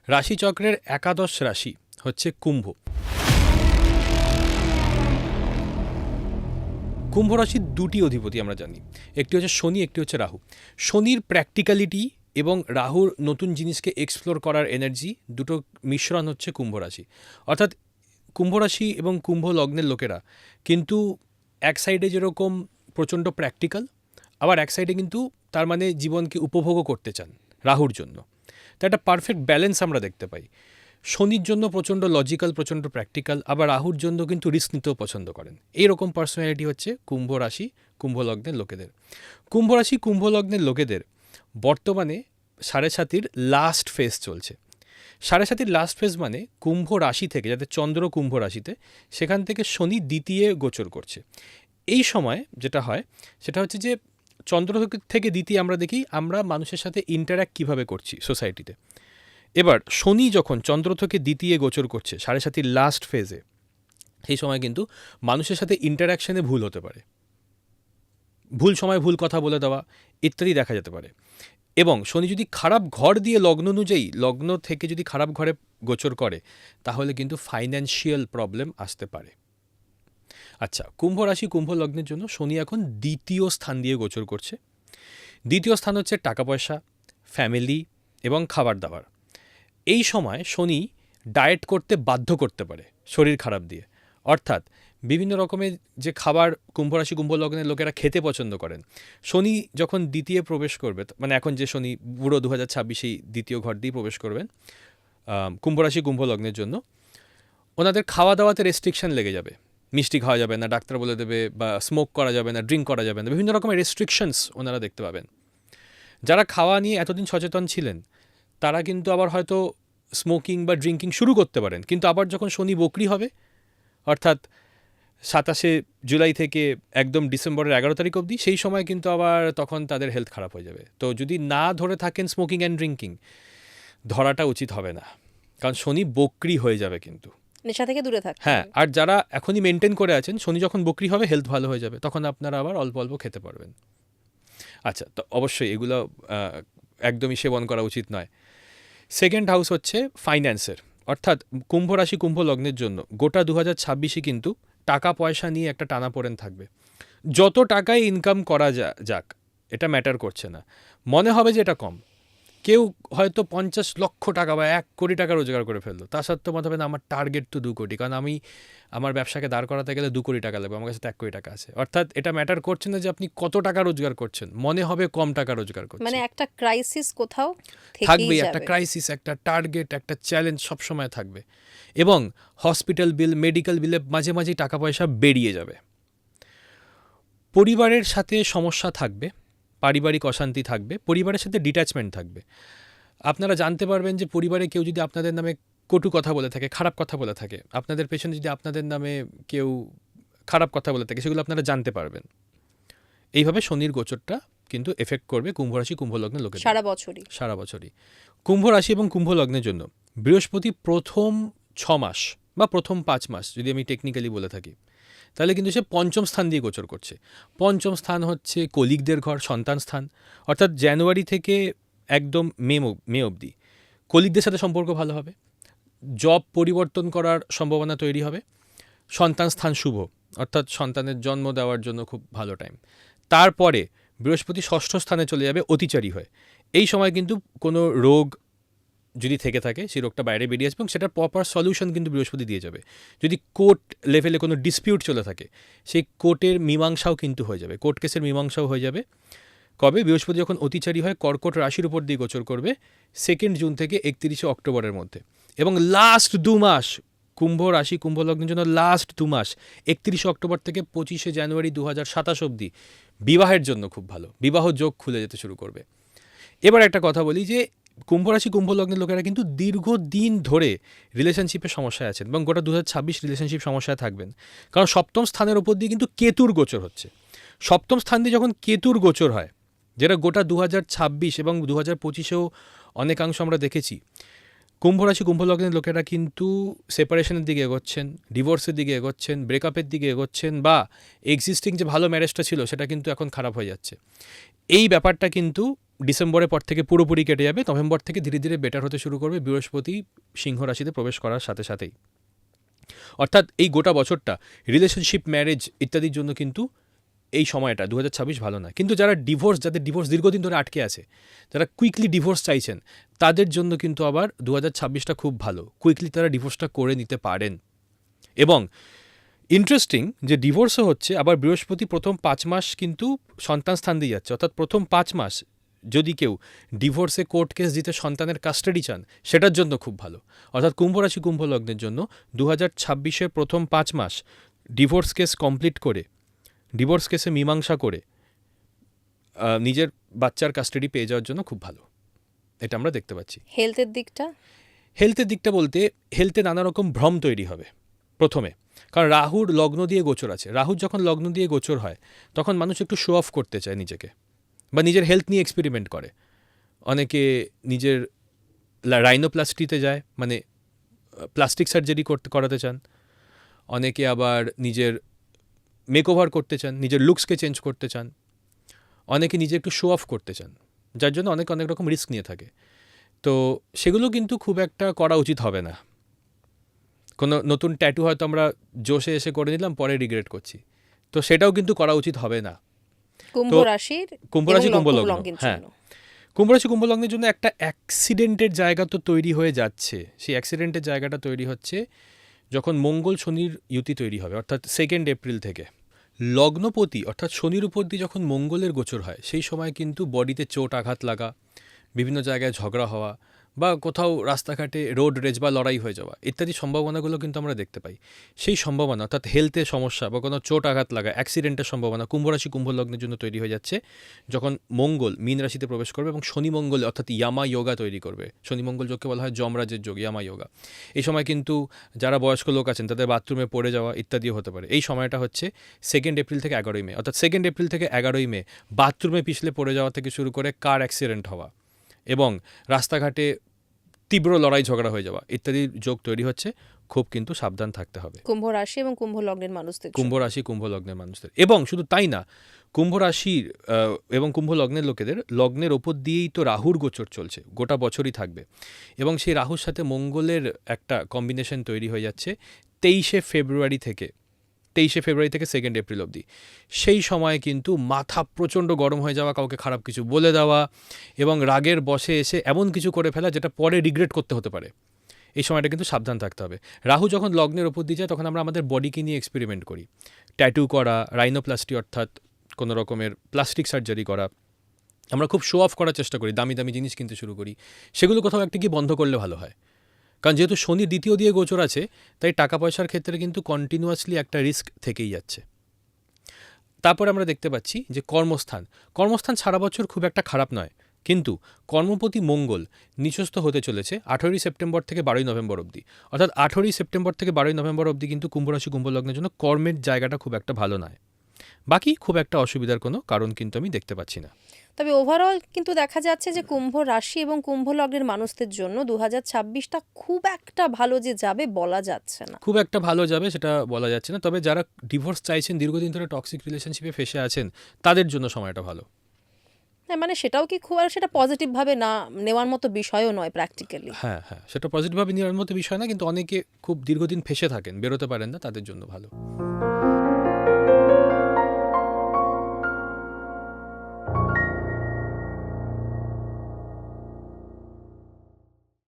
রাশিচক্রের একাদশ রাশি হচ্ছে কুম্ভ। কুম্ভ রাশির দুটি অধিপতি আমরা জানি, একটি হচ্ছে শনি, একটি হচ্ছে রাহু। শনির প্র্যাকটিক্যালিটি এবং রাহুর নতুন জিনিসকে এক্সপ্লোর করার এনার্জি, দুটো মিশ্রণ হচ্ছে কুম্ভ রাশি। অর্থাৎ কুম্ভ রাশি এবং কুম্ভ লগ্নের লোকেরা কিন্তু এক সাইডে যেরকম প্রচণ্ড প্র্যাকটিক্যাল, আবার এক সাইডে কিন্তু তার মানে জীবনকে উপভোগও করতে চান রাহুর জন্য। তো একটা পারফেক্ট ব্যালেন্স আমরা দেখতে পাই। শনির জন্য প্রচণ্ড লজিক্যাল, প্রচণ্ড প্র্যাকটিক্যাল, আবার রাহুর জন্য কিন্তু রিস্ক নিতেও পছন্দ করেন। এইরকম পার্সোনালিটি হচ্ছে কুম্ভ রাশি কুম্ভ লগ্নের লোকেদের। কুম্ভ রাশি কুম্ভ লগ্নের লোকেদের বর্তমানে সাড়ে সাতির লাস্ট ফেজ চলছে। সাড়ে সাতির লাস্ট ফেজ মানে কুম্ভ রাশি থেকে, যাতে চন্দ্র কুম্ভ রাশিতে, সেখান থেকে শনি দ্বিতীয় গোচর করছে। এই সময় যেটা হয় সেটা হচ্ছে যে চন্দ্র থেকে দ্বিতীয় আমরা দেখি আমরা মানুষের সাথে ইন্টারঅ্যাক্ট কীভাবে করছি সোসাইটিতে। এবার শনি যখন চন্দ্র থেকে দ্বিতীয় গোচর করছে সাড়ে সাতির লাস্ট ফেজে, সেই সময় কিন্তু মানুষের সাথে ইন্টারাকশানে ভুল হতে পারে, ভুল সময় ভুল কথা বলে দেওয়া ইত্যাদি দেখা যেতে পারে। এবং শনি যদি খারাপ ঘর দিয়ে লগ্ন অনুযায়ী, লগ্ন থেকে যদি খারাপ ঘরে গোচর করে, তাহলে কিন্তু ফাইন্যান্সিয়াল প্রবলেম আসতে পারে। আচ্ছা, কুম্ভ রাশি কুম্ভ লগ্নের জন্য শনি এখন দ্বিতীয় স্থান দিয়ে গোচর করছে। দ্বিতীয় স্থান হচ্ছে টাকা পয়সা, ফ্যামিলি এবং খাবার দাবার। এই সময় শনি ডায়েট করতে বাধ্য করতে পারে শরীর খারাপ দিয়ে। অর্থাৎ বিভিন্ন রকমের যে খাবার কুম্ভ রাশি কুম্ভ লগ্নের লোকেরা খেতে পছন্দ করেন, শনি যখন দ্বিতীয় প্রবেশ করবে, মানে এখন যে শনি পুরো 2026 দ্বিতীয় ঘর দিয়ে প্রবেশ করবেন কুম্ভ রাশি কুম্ভ লগ্নের জন্য, ওনাদের খাওয়া দাওয়াতে রেস্ট্রিকশন লেগে যাবে। মিষ্টি খাওয়া যাবে না, ডাক্তার বলে দেবে, বা স্মোক করা যাবে না, ড্রিঙ্ক করা যাবে না, বিভিন্ন রকমের রেস্ট্রিকশনস ওনারা দেখতে পাবেন। যারা খাওয়া নিয়ে এতদিন সচেতন ছিলেন তারা কিন্তু আবার হয়তো স্মোকিং বা ড্রিঙ্কিং শুরু করতে পারেন, কিন্তু আবার যখন শনি বকরি হবে, অর্থাৎ 27 জুলাই থেকে একদম ডিসেম্বরের 11 তারিখ অবধি, সেই সময় কিন্তু আবার তখন তাদের হেলথ খারাপ হয়ে যাবে। তো যদি না ধরে থাকেন স্মোকিং অ্যান্ড ড্রিঙ্কিং, ধরাটা উচিত হবে না, কারণ শনি বকরি হয়ে যাবে কিন্তু। নেশা থেকে দূরে থাকতে হ্যাঁ, আর যারা এখনই মেনটেন করে আছেন, শনি যখন বকরি হবে হেলথ ভালো হয়ে যাবে, তখন আপনারা আবার অল্প অল্প খেতে পারবেন। আচ্ছা, তো অবশ্যই এগুলো একদমই সেবন করা উচিত নয়। সেকেন্ড হাউস হচ্ছে ফাইন্যান্সের, অর্থাৎ কুম্ভ রাশি কুম্ভ লগ্নের জন্য গোটা 2026 কিন্তু টাকা পয়সা নিয়ে একটা টানাপোড়েন থাকবে। যত টাকায় ইনকাম করা যাক এটা ম্যাটার করছে না, মনে হবে যে এটা কম। কেউ হয়তো 50 লক্ষ টাকা বা 1 কোটি টাকা রোজগার করে ফেললো, তা সত্ত্বেও মনে হবে না আমার টার্গেট তো 2 কোটি, কারণ আমি আমার ব্যবসাকে দাঁড় করাতে গেলে 2 কোটি টাকা লাগবে, আমার কাছে 1 কোটি টাকা আছে। অর্থাৎ এটা ম্যাটার করছে না যে আপনি কত টাকা রোজগার করছেন, মনে হবে কম টাকা রোজগার করছেন। মানে একটা ক্রাইসিস কোথাও থাকবেই, একটা ক্রাইসিস, একটা টার্গেট, একটা চ্যালেঞ্জ সবসময় থাকবে। এবং হসপিটাল বিল, মেডিকেল বিলে মাঝে মাঝেই টাকা পয়সা বেরিয়ে যাবে। পরিবারের সাথে সমস্যা থাকবে, পারিবারিক অশান্তি থাকবে, পরিবারের সাথে ডিট্যাচমেন্ট থাকবে। আপনারা জানতে পারবেন যে পরিবারে কেউ যদি আপনাদের নামে কটু কথা বলে থাকে, খারাপ কথা বলে থাকে, আপনাদের পেছনে যদি আপনাদের নামে কেউ খারাপ কথা বলে থাকে, সেগুলো আপনারা জানতে পারবেন। এইভাবে শনির গোচরটা কিন্তু এফেক্ট করবে কুম্ভ রাশি কুম্ভ লগ্নের লোকেদের সারা বছরই। কুম্ভ রাশি এবং কুম্ভ লগ্নের জন্য বৃহস্পতি প্রথম 6 মাস বা প্রথম 5 মাস যদি আমি টেকনিক্যালি বলে থাকি, তাহলে কিন্তু সে পঞ্চম স্থান দিয়ে গোচর করছে। পঞ্চম স্থান হচ্ছে কলিগদের ঘর, সন্তান স্থান। অর্থাৎ জানুয়ারি থেকে একদম মে অবধি কলিগদের সাথে সম্পর্ক ভালো হবে, জব পরিবর্তন করার সম্ভাবনা তৈরি হবে, সন্তান স্থান শুভ, অর্থাৎ সন্তানের জন্ম দেওয়ার জন্য খুব ভালো টাইম। তারপরে বৃহস্পতি 6ষ্ঠ স্থানে চলে যাবে অতিচারী হয়ে। এই সময় কিন্তু কোনো রোগ যদি থেকে থাকে সেই রোগটা বাইরে বেরিয়ে আসবে এবং সেটার প্রপার সলিউশন কিন্তু বৃহস্পতি দিয়ে যাবে। যদি কোর্ট লেভেলে কোনো ডিসপিউট চলে থাকে, সেই কোর্টের মীমাংসাও কিন্তু হয়ে যাবে, কোর্ট কেসের মীমাংসাও হয়ে যাবে। কবে? বৃহস্পতি যখন অতিচারী হয় কর্কট রাশির উপর দিয়ে গোচর করবে 2 জুন থেকে 31 অক্টোবরের মধ্যে। এবং লাস্ট 2 মাস কুম্ভ রাশি কুম্ভ লগ্নের জন্য লাস্ট 2 মাস 31 অক্টোবর থেকে 25 জানুয়ারি 2027 অবধি বিবাহের জন্য খুব ভালো, বিবাহ যোগ খুলে যেতে শুরু করবে। এবার একটা কথা বলি যে কুম্ভ রাশি কুম্ভ লগ্নের লোকেরা কিন্তু দীর্ঘদিন ধরে রিলেশনশিপের সমস্যায় আছেন এবং গোটা 2026 রিলেশনশিপ সমস্যায় থাকবেন, কারণ সপ্তম স্থানের ওপর দিয়ে কিন্তু কেতুর গোচর হচ্ছে। সপ্তম স্থান দিয়ে যখন কেতুর গোচর হয়, যেটা গোটা 2026 এবং 2025-এও অনেকাংশ আমরা দেখেছি, কুম্ভ রাশি কুম্ভ লগ্নের লোকেরা কিন্তু সেপারেশনের দিকে এগোচ্ছেন, ডিভোর্সের দিকে এগোচ্ছেন, ব্রেকআপের দিকে এগোচ্ছেন, বা এক্সিস্টিং যে ভালো ম্যারেজটা ছিল সেটা কিন্তু এখন খারাপ হয়ে যাচ্ছে। এই ব্যাপারটা কিন্তু ডিসেম্বরের পর থেকে পুরোপুরি কেটে যাবে, নভেম্বর থেকে ধীরে ধীরে বেটার হতে শুরু করবে বৃহস্পতি সিংহ রাশিতে প্রবেশ করার সাথে সাথেই। অর্থাৎ এই গোটা বছরটা রিলেশনশিপ, ম্যারেজ ইত্যাদির জন্য কিন্তু এই সময়টা 2026 ভালো না। কিন্তু যাদের ডিভোর্স দীর্ঘদিন ধরে আটকে আছে, যারা কুইকলি ডিভোর্স চাইছেন, তাদের জন্য কিন্তু আবার 2026টা খুব ভালো, কুইকলি তারা ডিভোর্সটা করে নিতে পারেন। এবং ইন্টারেস্টিং যে ডিভোর্সও হচ্ছে, আবার বৃহস্পতি প্রথম 5 মাস কিন্তু সন্তান স্থান দিয়ে যাচ্ছে, অর্থাৎ প্রথম 5 মাস যদি কেউ ডিভোর্সে কোর্ট কেস দিতে সন্তানের কাস্টাডি চান, সেটার জন্য খুব ভালো। অর্থাৎ কুম্ভ রাশি কুম্ভ লগ্নের জন্য 2026-এর প্রথম 5 মাস ডিভোর্স কেস কমপ্লিট করে, ডিভোর্স কেসে মীমাংসা করে নিজের বাচ্চার কাস্টাডি পেয়ে যাওয়ার জন্য খুব ভালো, এটা আমরা দেখতে পাচ্ছি। হেলথের দিকটা? হেলথের দিকটা বলতে, হেলথে নানা রকম ভ্রম তৈরি হবে প্রথমে, কারণ রাহুর লগ্ন দিয়ে গোচর আছে। রাহুর যখন লগ্ন দিয়ে গোচর হয়, তখন মানুষ একটু শো অফ করতে চায় নিজেকে, বা নিজের হেলথ নিয়ে এক্সপেরিমেন্ট করে। অনেকে নিজের রাইনোপ্লাস্টিতে যায়, মানে প্লাস্টিক সার্জারি করাতে চান। অনেকে আবার নিজের মেকওভার করতে চান, নিজের লুকসকে চেঞ্জ করতে চান। অনেকে নিজে একটু শো অফ করতে চান, যার জন্য অনেক রকম রিস্ক নিয়ে থাকে। তো সেগুলো কিন্তু খুব একটা করা উচিত হবে না। কোনো নতুন ট্যাটু হয়তো আমরা জোশে এসে করে নিলাম, পরে রিগ্রেট করছি, তো সেটাও কিন্তু করা উচিত হবে না। কুম্ভ রাশির কুম্ভ রাশি কুম্ভ লগ্ন, লগ্নের হ্যাঁ, জন্য। কুম্ভ রাশি কুম্ভ লগ্নের জন্য একটা অ্যাক্সিডেন্টের জায়গা তো তৈরি হয়ে যাচ্ছে। সেই অ্যাক্সিডেন্টের জায়গাটা তৈরি হচ্ছে যখন মঙ্গল শনির ইউতি তৈরি হবে, অর্থাৎ 2 এপ্রিল থেকে। লগ্নপতি অর্থাৎ শনির উপর দিয়ে যখন মঙ্গলের গোচর হয়, সেই সময় কিন্তু বডিতে চোট আঘাত লাগা, বিভিন্ন জায়গায় ঝগড়া হওয়া, বা কোথাও রাস্তাঘাটে রোড রেজ বা লড়াই হয়ে যাওয়া ইত্যাদি সম্ভাবনাগুলো কিন্তু আমরা দেখতে পাই। সেই সম্ভাবনা, অর্থাৎ হেলথে সমস্যা বা কোনো চোট আঘাত লাগা, অ্যাক্সিডেন্টের সম্ভাবনা কুম্ভ রাশি কুম্ভ লগ্নের জন্য তৈরি হয়ে যাচ্ছে যখন মঙ্গল মীন রাশিতে প্রবেশ করবে এবং শনি মঙ্গল অর্থাৎ ইয়ামা যোগা তৈরি করবে। শনি মঙ্গল যোগকে বলা হয় যমরাজের যোগ, ইয়ামা যোগা। এই সময় কিন্তু যারা বয়স্ক লোক আছেন তাদের বাথরুমে পড়ে যাওয়া ইত্যাদিও হতে পারে। এই সময়টা হচ্ছে 2 এপ্রিল থেকে 11 মে, অর্থাৎ 2 এপ্রিল থেকে 11 মে বাথরুমে পিছলে পড়ে যাওয়া থেকে শুরু করে কার অ্যাক্সিডেন্ট হওয়া এবং রাস্তাঘাটে তীব্র লড়াই ঝগড়া হয়ে যাওয়া ইত্যাদি যোগ তৈরি হচ্ছে। খুব কিন্তু সাবধান থাকতে হবে কুম্ভ রাশি এবং কুম্ভ লগ্নের মানুষদের জন্য। কুম্ভ রাশি কুম্ভ লগ্নের মানুষদের। এবং শুধু তাই না, কুম্ভ রাশির এবং কুম্ভ লগ্নের লোকেদের লগ্নের ওপর দিয়েই তো রাহুর গোচর চলছে, গোটা বছরই থাকবে। এবং সেই রাহুর সাথে মঙ্গলের একটা কম্বিনেশন তৈরি হয়ে যাচ্ছে 23 ফেব্রুয়ারি থেকে 2 এপ্রিল অবধি। সেই সময় কিন্তু মাথা প্রচণ্ড গরম হয়ে যাওয়া, কাউকে খারাপ কিছু বলে দেওয়া এবং রাগের বশে এসে এমন কিছু করে ফেলা যেটা পরে রিগ্রেট করতে হতে পারে। এই সময়টা কিন্তু সাবধান থাকতে হবে। রাহু যখন লগ্নের ওপর দিয়ে যায়, তখন আমরা আমাদের বডিকে নিয়ে এক্সপেরিমেন্ট করি। ট্যাটু করা, রাইনোপ্লাস্টি অর্থাৎ কোনো রকমের প্লাস্টিক সার্জারি করা, আমরা খুব শো অফ করার চেষ্টা করি, দামি দামি জিনিস কিনতে শুরু করি। সেগুলো কোথাও একটা কি বন্ধ করলে ভালো হয়, কারণ যেহেতু শনি দ্বিতীয় দিয়ে গোচর আছে, তাই টাকা পয়সার ক্ষেত্রে কিন্তু কন্টিনিউয়াসলি একটা রিস্ক থেকেই যাচ্ছে। তারপর আমরা দেখতে পাচ্ছি যে কর্মস্থান সারা বছর খুব একটা খারাপ নয়, কিন্তু কর্মপতি মঙ্গল নিচস্থ হতে চলেছে 18 সেপ্টেম্বর থেকে 12 নভেম্বর অবধি। অর্থাৎ 18 সেপ্টেম্বর থেকে 12 নভেম্বর অবধি কিন্তু কুম্ভ রাশি কুম্ভ লগ্নের জন্য কর্মের জায়গাটা খুব একটা ভালো নয়। বাকি খুব একটা অসুবিধার কোনো কারণ কিন্তু আমি দেখতে পাচ্ছি না। তবে ওভারঅল কিন্তু দেখা যাচ্ছে যে কুম্ভ রাশি এবং কুম্ভ লগ্নের মানুষদের জন্য 2026টা খুব একটা ভালো যে যাবে বলা যাচ্ছে না। খুব একটা ভালো যাবে সেটা বলা যাচ্ছে না। তবে যারা ডিভোর্স চাইছেন, দীর্ঘদিন ধরে টক্সিক রিলেশনশিপে ফেসে আছেন, তাদের জন্য সময়টা ভালো। হ্যাঁ, মানে সেটাও কি খুব আর সেটা পজিটিভভাবে না নেওয়ার মতো বিষয়ও নয় প্র্যাকটিক্যালি। হ্যাঁ, সেটা পজিটিভভাবে নেওয়ার মতো বিষয় না, কিন্তু অনেকে খুব দীর্ঘদিন ফেসে থাকেন, বেরোতে পারেন না, তাদের জন্য ভালো।